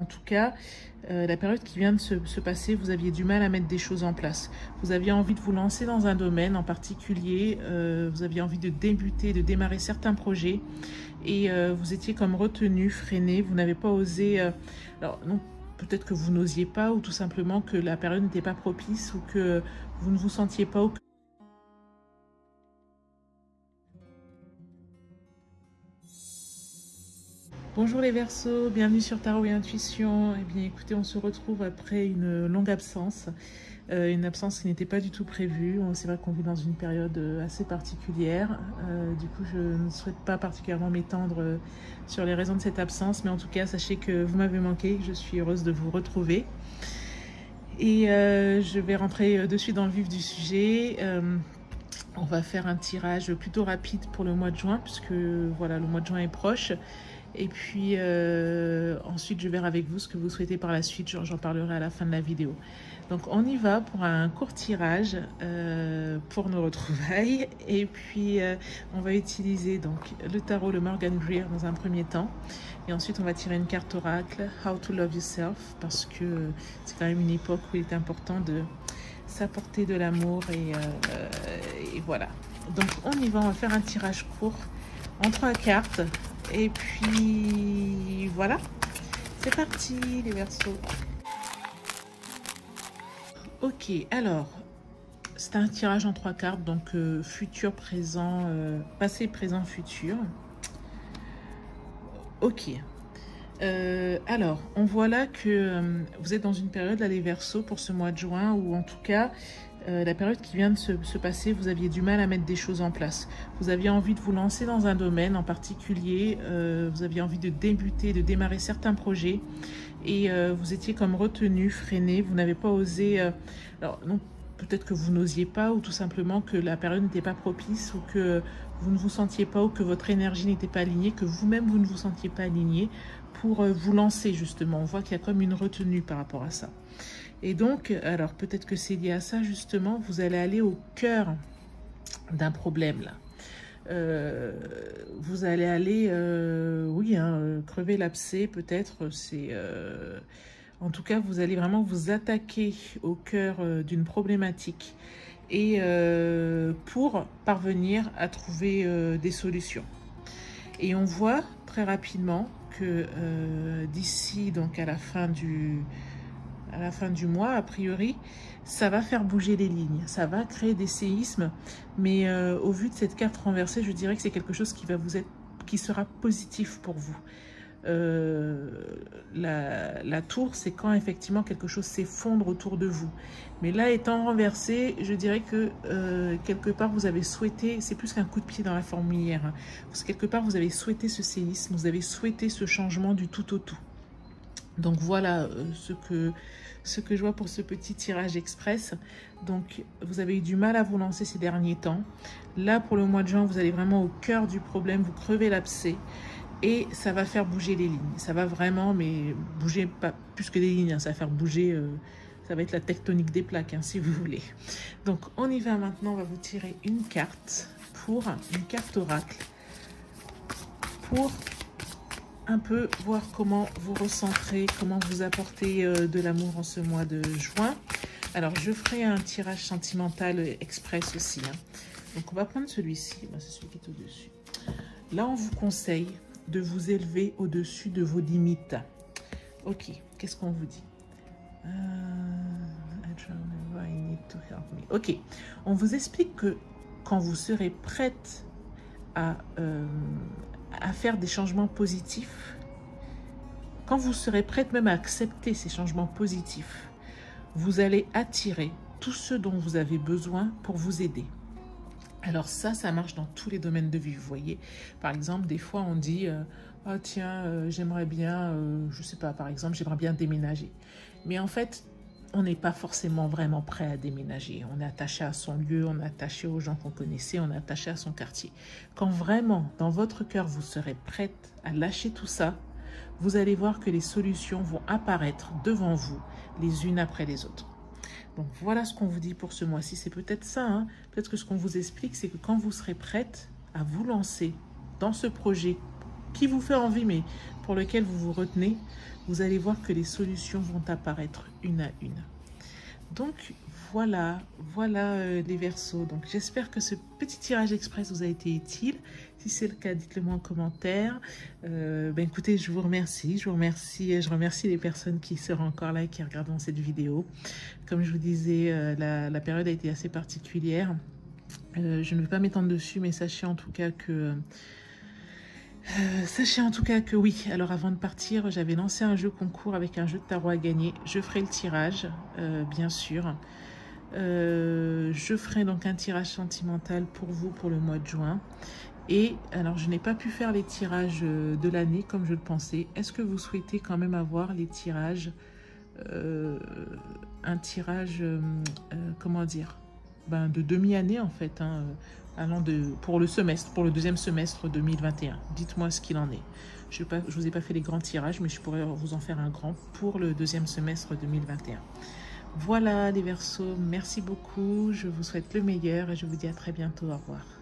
En tout cas, la période qui vient de se passer, vous aviez du mal à mettre des choses en place. Vous aviez envie de vous lancer dans un domaine en particulier, vous aviez envie de débuter, de démarrer certains projets et vous étiez comme retenu, freiné, vous n'avez pas osé... alors non, peut-être que vous n'osiez pas ou tout simplement que la période n'était pas propice ou que vous ne vous sentiez pas... Bonjour les Verseaux, bienvenue sur Tarot et Intuition. Eh bien écoutez, on se retrouve après une longue absence, une absence qui n'était pas du tout prévue. C'est vrai qu'on vit dans une période assez particulière. Du coup, je ne souhaite pas particulièrement m'étendre sur les raisons de cette absence, mais en tout cas, sachez que vous m'avez manqué, je suis heureuse de vous retrouver. Et je vais rentrer de suite dans le vif du sujet. On va faire un tirage plutôt rapide pour le mois de juin, puisque voilà, le mois de juin est proche. Et puis ensuite, je verrai avec vous ce que vous souhaitez par la suite. J'en parlerai à la fin de la vidéo. Donc, on y va pour un court tirage pour nos retrouvailles. Et puis, on va utiliser donc le tarot, le Morgan Greer dans un premier temps. Et ensuite, on va tirer une carte oracle, How to Love Yourself, parce que c'est quand même une époque où il est important de s'apporter de l'amour. Et voilà. Donc, on y va. On va faire un tirage court en 3 cartes. Et puis voilà, c'est parti les Verseaux. Ok, alors c'est un tirage en 3 cartes, donc futur, présent, passé, présent, futur. Ok. Alors, on voit là que vous êtes dans une période, là, les Verseaux, pour ce mois de juin, où en tout cas, la période qui vient de se passer, vous aviez du mal à mettre des choses en place. Vous aviez envie de vous lancer dans un domaine en particulier, vous aviez envie de débuter, de démarrer certains projets, et vous étiez comme retenu, freiné, vous n'avez pas osé... alors, non, peut-être que vous n'osiez pas, ou tout simplement que la période n'était pas propice, ou que vous ne vous sentiez pas, ou que votre énergie n'était pas alignée, que vous-même vous ne vous sentiez pas aligné pour vous lancer justement. On voit qu'il y a comme une retenue par rapport à ça. Et donc, alors peut-être que c'est lié à ça justement, vous allez aller au cœur d'un problème là. Vous allez aller, oui, crever l'abcès peut-être, c'est... en tout cas, vous allez vraiment vous attaquer au cœur d'une problématique et pour parvenir à trouver des solutions. Et on voit très rapidement que d'ici donc à la fin du mois, a priori, ça va faire bouger les lignes, ça va créer des séismes, mais au vu de cette carte renversée, je dirais que c'est quelque chose qui sera positif pour vous. La tour, c'est quand effectivement quelque chose s'effondre autour de vous. Mais là, étant renversé, je dirais que quelque part, vous avez souhaité, c'est plus qu'un coup de pied dans la fourmilière, hein, parce que quelque part, vous avez souhaité ce séisme, vous avez souhaité ce changement du tout au tout. Donc voilà ce que je vois pour ce petit tirage express. Donc vous avez eu du mal à vous lancer ces derniers temps. Là, pour le mois de juin, vous allez vraiment au cœur du problème, vous crevez l'abcès. Et ça va faire bouger les lignes. Ça va vraiment, mais bouger pas plus que des lignes. Hein, ça va faire bouger, ça va être la tectonique des plaques, hein, si vous voulez. Donc, on y va maintenant. On va vous tirer une carte oracle, pour un peu voir comment vous recentrez, comment vous apportez de l'amour en ce mois de juin. Alors, je ferai un tirage sentimental express aussi. Hein. Donc, on va prendre celui-ci. C'est celui qui est au-dessus. Là, on vous conseille de vous élever au-dessus de vos limites. Ok, qu'est-ce qu'on vous dit? Ok, on vous explique que quand vous serez prête à faire des changements positifs, quand vous serez prête même à accepter ces changements positifs, vous allez attirer tout ce dont vous avez besoin pour vous aider. Alors ça marche dans tous les domaines de vie, vous voyez. Par exemple, des fois on dit oh, tiens, j'aimerais bien, je sais pas, par exemple, j'aimerais bien déménager. Mais en fait, on n'est pas forcément vraiment prêt à déménager. On est attaché à son lieu, on est attaché aux gens qu'on connaissait, on est attaché à son quartier. Quand vraiment, dans votre cœur, vous serez prête à lâcher tout ça, vous allez voir que les solutions vont apparaître devant vous, les unes après les autres. Donc voilà ce qu'on vous dit pour ce mois-ci. C'est peut-être ça, hein. Peut-être que ce qu'on vous explique, c'est que quand vous serez prête à vous lancer dans ce projet qui vous fait envie, mais pour lequel vous vous retenez, vous allez voir que les solutions vont apparaître une à une. Donc voilà les Verseaux. Donc j'espère que ce petit tirage express vous a été utile. Si c'est le cas, dites-le moi en commentaire. Écoutez, je vous remercie. Je remercie les personnes qui seront encore là et qui regarderont cette vidéo. Comme je vous disais, la période a été assez particulière. Je ne vais pas m'étendre dessus, mais sachez en tout cas que oui. Alors avant de partir, j'avais lancé un jeu concours avec un jeu de tarot à gagner. Je ferai le tirage, bien sûr. Je ferai donc un tirage sentimental pour vous pour le mois de juin. Et alors, je n'ai pas pu faire les tirages de l'année comme je le pensais. Est-ce que vous souhaitez quand même avoir les tirages, un tirage, comment dire, de demi-année en fait, hein, pour le deuxième semestre 2021. Dites-moi ce qu'il en est. Je vous ai pas fait les grands tirages, mais je pourrais vous en faire un grand pour le deuxième semestre 2021. Voilà les Verseaux, merci beaucoup. Je vous souhaite le meilleur et je vous dis à très bientôt. Au revoir.